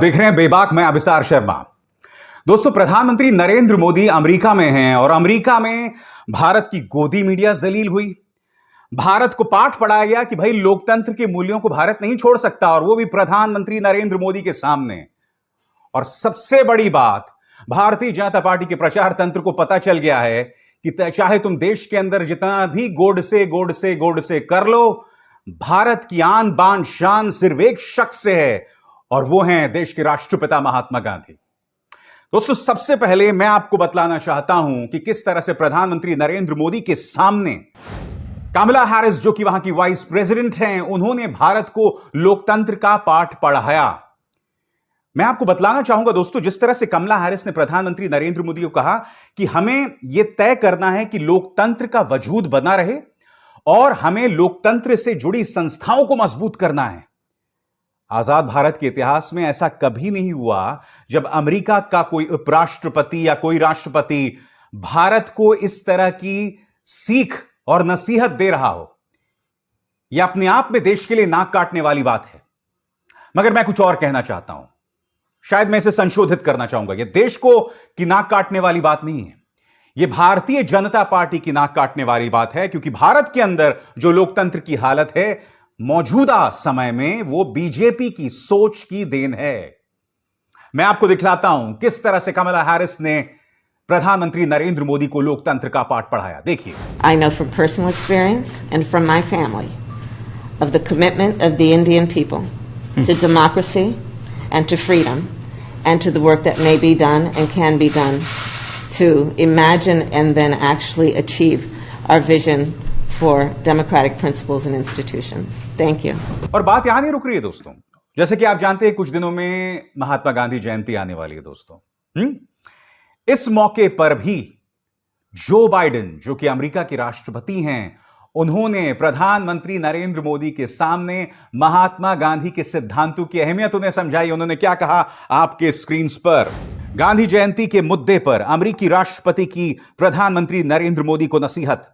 देख रहे हैं बेबाक में अभिसार शर्मा। दोस्तों, प्रधानमंत्री नरेंद्र मोदी अमेरिका में हैं और अमेरिका में भारत की गोदी मीडिया जलील हुई। भारत को पाठ पढ़ाया गया कि भाई लोकतंत्र के मूल्यों को भारत नहीं छोड़ सकता, और वो भी प्रधानमंत्री नरेंद्र मोदी के सामने। और सबसे बड़ी बात, भारतीय जनता पार्टी के प्रचार तंत्र को पता चल गया है कि चाहे तुम देश के अंदर जितना भी गोड से कर लो, भारत की आन बान शान सिर्फ एक शख्स से है, और वो हैं देश के राष्ट्रपिता महात्मा गांधी। दोस्तों, सबसे पहले मैं आपको बतलाना चाहता हूं कि किस तरह से प्रधानमंत्री नरेंद्र मोदी के सामने कमला हैरिस, जो कि वहां की वाइस प्रेसिडेंट हैं, उन्होंने भारत को लोकतंत्र का पाठ पढ़ाया। मैं आपको बतलाना चाहूंगा दोस्तों, जिस तरह से कमला हैरिस ने प्रधानमंत्री नरेंद्र मोदी को कहा कि हमें यह तय करना है कि लोकतंत्र का वजूद बना रहे और हमें लोकतंत्र से जुड़ी संस्थाओं को मजबूत करना है। आजाद भारत के इतिहास में ऐसा कभी नहीं हुआ जब अमेरिका का कोई उपराष्ट्रपति या कोई राष्ट्रपति भारत को इस तरह की सीख और नसीहत दे रहा हो। यह अपने आप में देश के लिए नाक काटने वाली बात है। मगर मैं कुछ और कहना चाहता हूं, शायद मैं इसे संशोधित करना चाहूंगा। यह देश को की नाक काटने वाली बात नहीं है, यह भारतीय जनता पार्टी की नाक काटने वाली बात है, क्योंकि भारत के अंदर जो लोकतंत्र की हालत है मौजूदा समय में, वो बीजेपी की सोच की देन है। मैं आपको दिखलाता हूं किस तरह से कमला हैरिस ने प्रधानमंत्री नरेंद्र मोदी को लोकतंत्र का पाठ पढ़ाया। देखिए। I know from personal experience and from my family of the commitment of the Indian people to democracy and to freedom and to the work that may be done and can be done to imagine and then actually achieve our vision for democratic principles and institutions. Thank you. और बात यहां नहीं रुक रही है दोस्तों। जैसे कि आप जानते हैं, कुछ दिनों में महात्मा गांधी जयंती आने वाली है दोस्तों। इस मौके पर भी जो बाइडेन, जो कि अमेरिका के राष्ट्रपति हैं, उन्होंने प्रधानमंत्री नरेंद्र मोदी के सामने महात्मा गांधी के सिद्धांतों की अहमियत उन्हें समझाई। उन्होंने क्या कहा आपके स्क्रीन पर। गांधी जयंती के मुद्दे पर अमेरिकी राष्ट्रपति की प्रधानमंत्री नरेंद्र मोदी को नसीहत।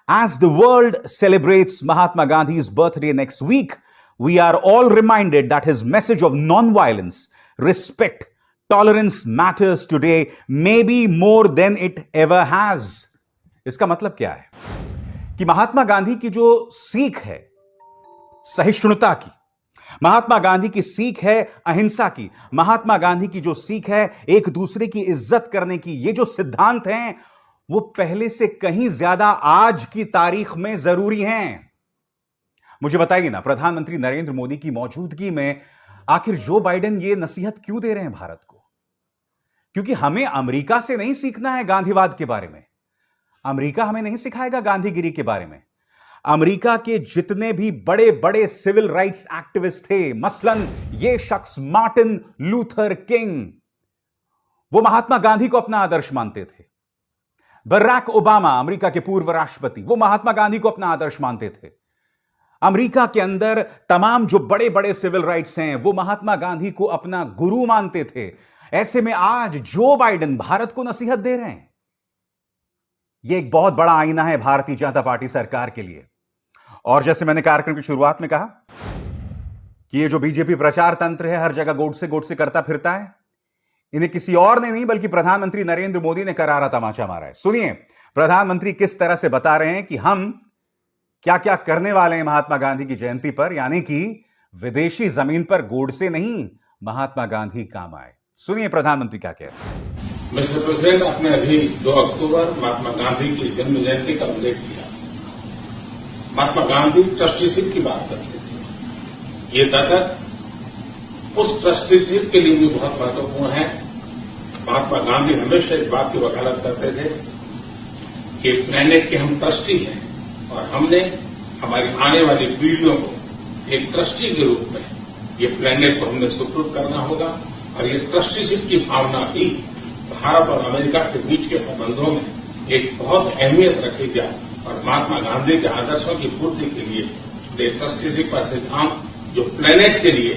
As the world celebrates Mahatma Gandhi's birthday next week, we are all reminded that his message of non-violence, respect, tolerance matters today maybe more than it ever has. इसका मतलब क्या है कि महात्मा गांधी की जो सीख है सहिष्णुता की, महात्मा गांधी की सीख है अहिंसा की, महात्मा गांधी की जो सीख है एक दूसरे की इज्जत करने की, ये जो सिद्धांत हैं वो पहले से कहीं ज्यादा आज की तारीख में जरूरी हैं। मुझे बताइए ना, प्रधानमंत्री नरेंद्र मोदी की मौजूदगी में आखिर जो बाइडेन ये नसीहत क्यों दे रहे हैं भारत को? क्योंकि हमें अमेरिका से नहीं सीखना है गांधीवाद के बारे में। अमेरिका हमें नहीं सिखाएगा गांधीगिरी के बारे में। अमेरिका के जितने भी बड़े बड़े सिविल राइट्स एक्टिविस्ट थे, मसलन ये शख्स मार्टिन लूथर किंग, वो महात्मा गांधी को अपना आदर्श मानते थे। बराक ओबामा, अमेरिका के पूर्व राष्ट्रपति, वो महात्मा गांधी को अपना आदर्श मानते थे। अमेरिका के अंदर तमाम जो बड़े बड़े सिविल राइट्स हैं, वो महात्मा गांधी को अपना गुरु मानते थे। ऐसे में आज जो बाइडेन भारत को नसीहत दे रहे हैं, यह एक बहुत बड़ा आईना है भारतीय जनता पार्टी सरकार के लिए। और जैसे मैंने कार्यक्रम की शुरुआत में कहा कि ये जो बीजेपी प्रचार तंत्र है, हर जगह गोड से करता फिरता है, इन्हें किसी और ने नहीं बल्कि प्रधानमंत्री नरेंद्र मोदी ने करारा तमाचा मारा है। सुनिए प्रधानमंत्री किस तरह से बता रहे हैं कि हम क्या क्या करने वाले हैं महात्मा गांधी की जयंती पर, यानी कि विदेशी जमीन पर गोडसे नहीं, महात्मा गांधी काम आए। सुनिए प्रधानमंत्री क्या कह रहे हैं। मिस्टर प्रेसिडेंट, आपने अभी 2 अक्टूबर महात्मा गांधी की जन्म जयंती का उल्लेख किया। महात्मा गांधी ट्रस्टीशिप की बात करते थे। ये दशक उस ट्रस्टीशिप के लिए भी बहुत महत्वपूर्ण है। महात्मा गांधी हमेशा इस बात की वकालत करते थे कि प्लेनेट के हम ट्रस्टी हैं और हमने हमारी आने वाली पीढ़ियों को एक ट्रस्टी के रूप में ये प्लेनेट को हमने सुपुर्द करना होगा। और ये ट्रस्टीशिप की भावना ही भारत और अमेरिका के बीच के संबंधों में एक बहुत अहमियत रखेगी। और महात्मा गांधी के आदर्शों की पूर्ति के लिए ये ट्रस्टीशिप का सिद्धांत जो प्लेनेट के लिए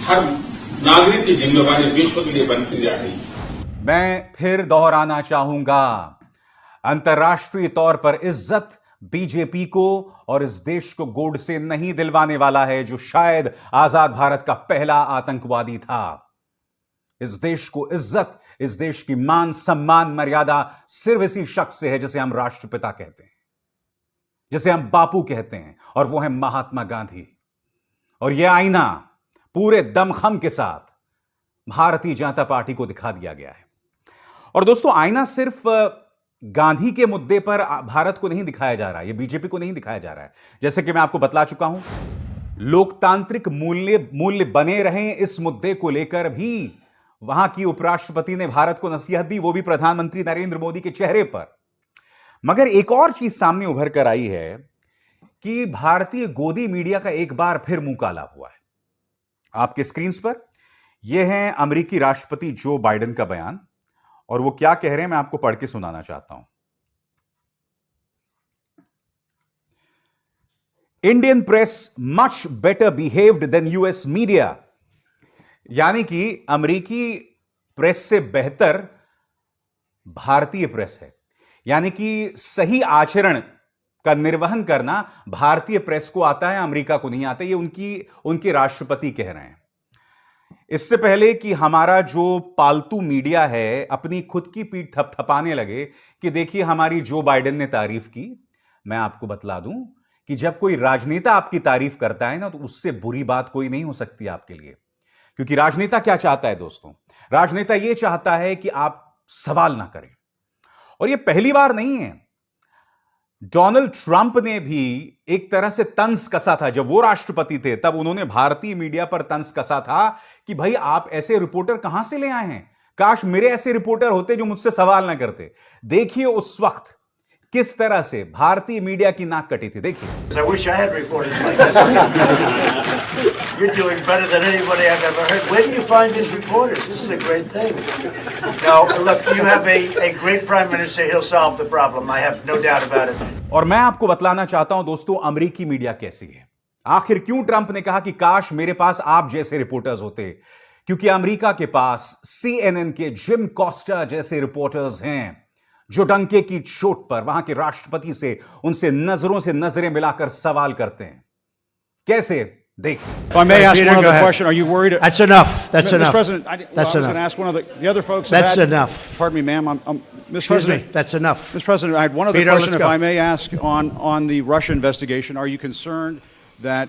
हर नागरिक की जिम्मेवारी विश्व के लिए बनती जा रही है। मैं फिर दोहराना चाहूंगा, अंतर्राष्ट्रीय तौर पर इज्जत बीजेपी को और इस देश को गोडसे नहीं दिलवाने वाला है, जो शायद आजाद भारत का पहला आतंकवादी था। इस देश को इज्जत, इस देश की मान सम्मान मर्यादा सिर्फ इसी शख्स से है जिसे हम राष्ट्रपिता कहते हैं, जिसे हम बापू कहते हैं, और वो है महात्मा गांधी। और यह आईना पूरे दमखम के साथ भारतीय जनता पार्टी को दिखा दिया गया है। और दोस्तों, आईना सिर्फ गांधी के मुद्दे पर भारत को नहीं दिखाया जा रहा है, यह बीजेपी को नहीं दिखाया जा रहा है। जैसे कि मैं आपको बतला चुका हूं, लोकतांत्रिक मूल्य बने रहें, इस मुद्दे को लेकर भी वहां की उपराष्ट्रपति ने भारत को नसीहत दी, वो भी प्रधानमंत्री नरेंद्र मोदी के चेहरे पर। मगर एक और चीज सामने उभर कर आई है कि भारतीय गोदी मीडिया का एक बार फिर मुंह काला हुआ है। आपके स्क्रीन पर यह है अमेरिकी राष्ट्रपति जो बाइडेन का बयान, और वो क्या कह रहे हैं मैं आपको पढ़ के सुनाना चाहता हूं। Indian press much better behaved than US media, यानी कि अमेरिकी प्रेस से बेहतर भारतीय प्रेस है। यानी कि सही आचरण का निर्वहन करना भारतीय प्रेस को आता है, अमेरिका को नहीं आता। ये उनके राष्ट्रपति कह रहे हैं। इससे पहले कि हमारा जो पालतू मीडिया है अपनी खुद की पीठ थपथपाने लगे कि देखिए हमारी जो बाइडेन ने तारीफ की, मैं आपको बतला दूं कि जब कोई राजनेता आपकी तारीफ करता है ना, तो उससे बुरी बात कोई नहीं हो सकती आपके लिए। क्योंकि राजनेता क्या चाहता है दोस्तों? राजनेता यह चाहता है कि आप सवाल ना करें। और यह पहली बार नहीं है, डोनाल्ड ट्रंप ने भी एक तरह से तंज कसा था। जब वो राष्ट्रपति थे तब उन्होंने भारतीय मीडिया पर तंज कसा था कि भाई आप ऐसे रिपोर्टर कहां से ले आए हैं, काश मेरे ऐसे रिपोर्टर होते जो मुझसे सवाल ना करते। देखिए उस वक्त किस तरह से भारतीय मीडिया की नाक कटी थी। देखिए। I wish I had reported like this. You're doing better than anybody I've ever heard. Where do you find these reporters? This is a great thing. No, look, you have a great prime minister. He'll solve the problem. I have no doubt about it. और मैं आपको बतलाना चाहता हूं दोस्तों, अमेरिकी media कैसी है। आखिर क्यों ट्रंप ने कहा कि काश मेरे पास आप जैसे रिपोर्टर्स होते? क्योंकि अमेरिका के पास CNN के जिम कॉस्टा जैसे रिपोर्टर्स हैं, जो डंके की चोट पर वहां के राष्ट्रपति से, उनसे नजरों से नजरें मिलाकर सवाल करते हैं। कैसे? देखिए। If I may ask one other question, are you worried? That's enough. That's Mr. enough. President, I was going to ask one of the other folks. That's enough. Pardon me, ma'am. Mr. Excuse President. me. That's enough. Mr. President, I had one other Peter, question, let's if go. I may ask, on the Russia investigation. Are you concerned that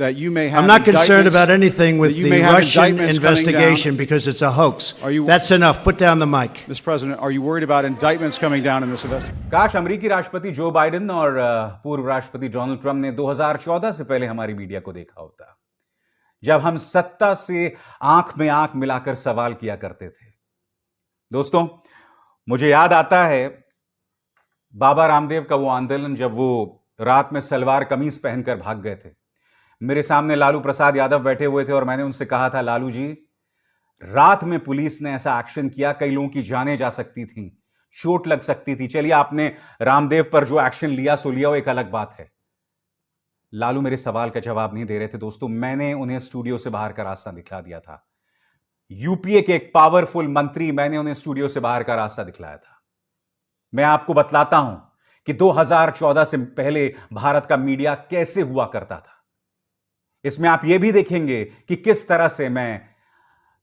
you may have I'm not concerned indictments- about anything with that you the may have Russian indictments coming investigation because it's a hoax. Are you- That's enough. Put down the mic. down? Mr. President, are you worried about indictments coming down in this investigation? काश अमेरिकी राष्ट्रपति Joe Biden और पूर्व राष्ट्रपति Donald Trump ने 2014 से पहले हमारी मीडिया को देखा होता, जब हम सत्ता से आंख में आंख मिलाकर सवाल किया करते थे। दोस्तों, मुझे याद आता है बाबा रामदेव का वो आंदोलन, जब वो रात में सलवार कमीज पहनकर भाग गए थे। मेरे सामने लालू प्रसाद यादव बैठे हुए थे और मैंने उनसे कहा था, लालू जी, रात में पुलिस ने ऐसा एक्शन किया, कई लोगों की जानें जा सकती थी, चोट लग सकती थी। चलिए, आपने रामदेव पर जो एक्शन लिया सो लिया, वो एक अलग बात है। लालू मेरे सवाल का जवाब नहीं दे रहे थे दोस्तों। मैंने उन्हें स्टूडियो से बाहर का रास्ता दिखला दिया था। यूपीए के एक पावरफुल मंत्री, मैंने उन्हें स्टूडियो से बाहर का रास्ता दिखलाया था। मैं आपको बतलाता हूं कि 2014 से पहले भारत का मीडिया कैसे हुआ करता था। इसमें आप यह भी देखेंगे कि किस तरह से मैं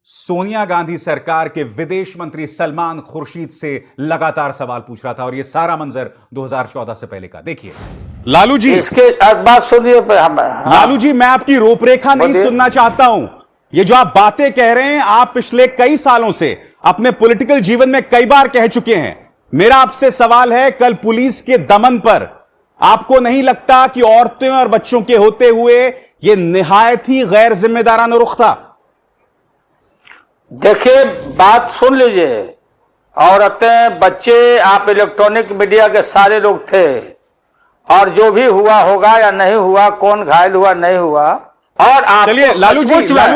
सोनिया गांधी सरकार के विदेश मंत्री सलमान खुर्शीद से लगातार सवाल पूछ रहा था, और यह सारा मंजर 2014 से पहले का। देखिए लालू जी, इसके बात सुनिए। लालू जी, मैं आपकी रूपरेखा नहीं सुनना चाहता हूं। ये जो आप बातें कह रहे हैं, आप पिछले कई सालों से अपने पॉलिटिकल जीवन में कई बार कह चुके हैं। मेरा आपसे सवाल है, कल पुलिस के दमन पर आपको नहीं लगता कि औरतें और बच्चों के होते हुए यह निहायत ही गैर जिम्मेदाराना रुख था? देखिए, बात सुन लीजिए। औरतें, बच्चे, आप इलेक्ट्रॉनिक मीडिया के सारे लोग थे, और जो भी हुआ होगा या नहीं हुआ, कौन घायल हुआ नहीं हुआ, और आप चलिए लालू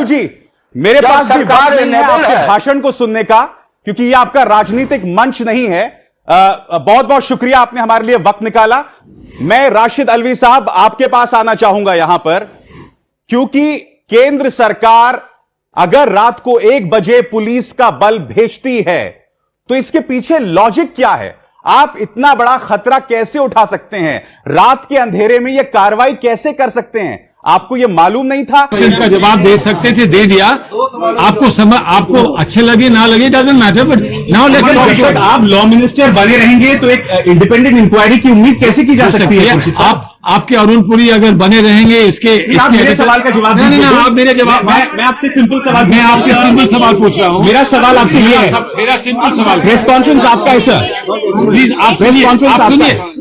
जी, मेरे पास भी वक्त नहीं है आपके भाषण को सुनने का, क्योंकि यह आपका राजनीतिक मंच नहीं है। बहुत बहुत शुक्रिया, आपने हमारे लिए वक्त निकाला। मैं राशिद अलवी साहब आपके पास आना चाहूंगा यहां पर, क्योंकि केंद्र सरकार अगर रात को 1 बजे पुलिस का बल भेजती है तो इसके पीछे लॉजिक क्या है? आप इतना बड़ा खतरा कैसे उठा सकते हैं? रात के अंधेरे में यह कार्रवाई कैसे कर सकते हैं? आपको यह मालूम नहीं था? इसका जवाब दे सकते थे, दे दिया। आपको अच्छे लगे ना लगे, doesn't matter, but now let's talk. आप लॉ मिनिस्टर बने रहेंगे तो एक इंडिपेंडेंट इंक्वायरी की उम्मीद कैसे की जा सकती है? आपके अरुण पुरी अगर बने रहेंगे आप मेरे सवाल का जवाब नहीं, दीजिए। आप मेरे जवाब, मैं आपसे सिंपल सवाल, मैं आपसे सिंपल सवाल पूछ रहा हूँ। मेरा सवाल आपसे ये है, मेरा सिंपल सवाल, प्रेस कॉन्फ्रेंस आपका है सर, प्लीज आप प्रेस कॉन्फ्रेंस आपका सुनिए। है।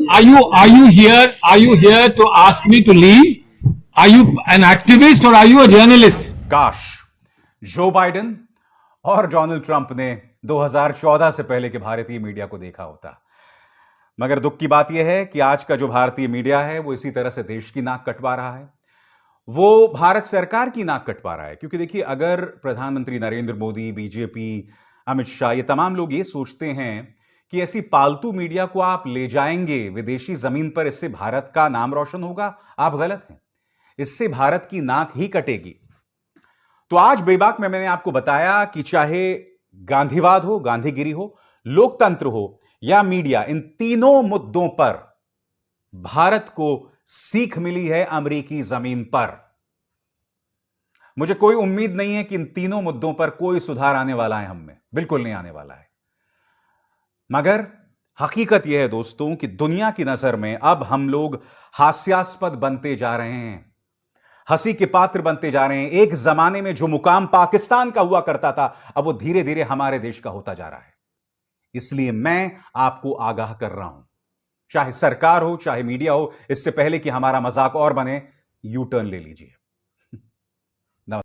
Are you here to ask me to leave? Are you an activist or are you a journalist? काश जो बाइडेन और डोनाल्ड ट्रंप ने 2014 से पहले के भारतीय मीडिया को देखा होता। मगर दुख की बात यह है कि आज का जो भारतीय मीडिया है वो इसी तरह से देश की नाक कटवा रहा है, वो भारत सरकार की नाक कटवा रहा है। क्योंकि देखिए, अगर प्रधानमंत्री नरेंद्र मोदी, बीजेपी, अमित शाह, ये तमाम लोग ये सोचते हैं कि ऐसी पालतू मीडिया को आप ले जाएंगे विदेशी जमीन पर, इससे भारत का नाम रोशन होगा, आप गलत हैं। इससे भारत की नाक ही कटेगी। तो आज बेबाक में मैंने आपको बताया कि चाहे गांधीवाद हो, गांधीगिरी हो, लोकतंत्र हो या मीडिया, इन तीनों मुद्दों पर भारत को सीख मिली है अमेरिकी जमीन पर। मुझे कोई उम्मीद नहीं है कि इन तीनों मुद्दों पर कोई सुधार आने वाला है, हम में बिल्कुल नहीं आने वाला है। मगर हकीकत यह है दोस्तों कि दुनिया की नजर में अब हम लोग हास्यास्पद बनते जा रहे हैं, हंसी के पात्र बनते जा रहे हैं। एक जमाने में जो मुकाम पाकिस्तान का हुआ करता था, अब वो धीरे धीरे हमारे देश का होता जा रहा है। इसलिए मैं आपको आगाह कर रहा हूं, चाहे सरकार हो, चाहे मीडिया हो, इससे पहले कि हमारा मजाक और बने, यू टर्न ले लीजिए।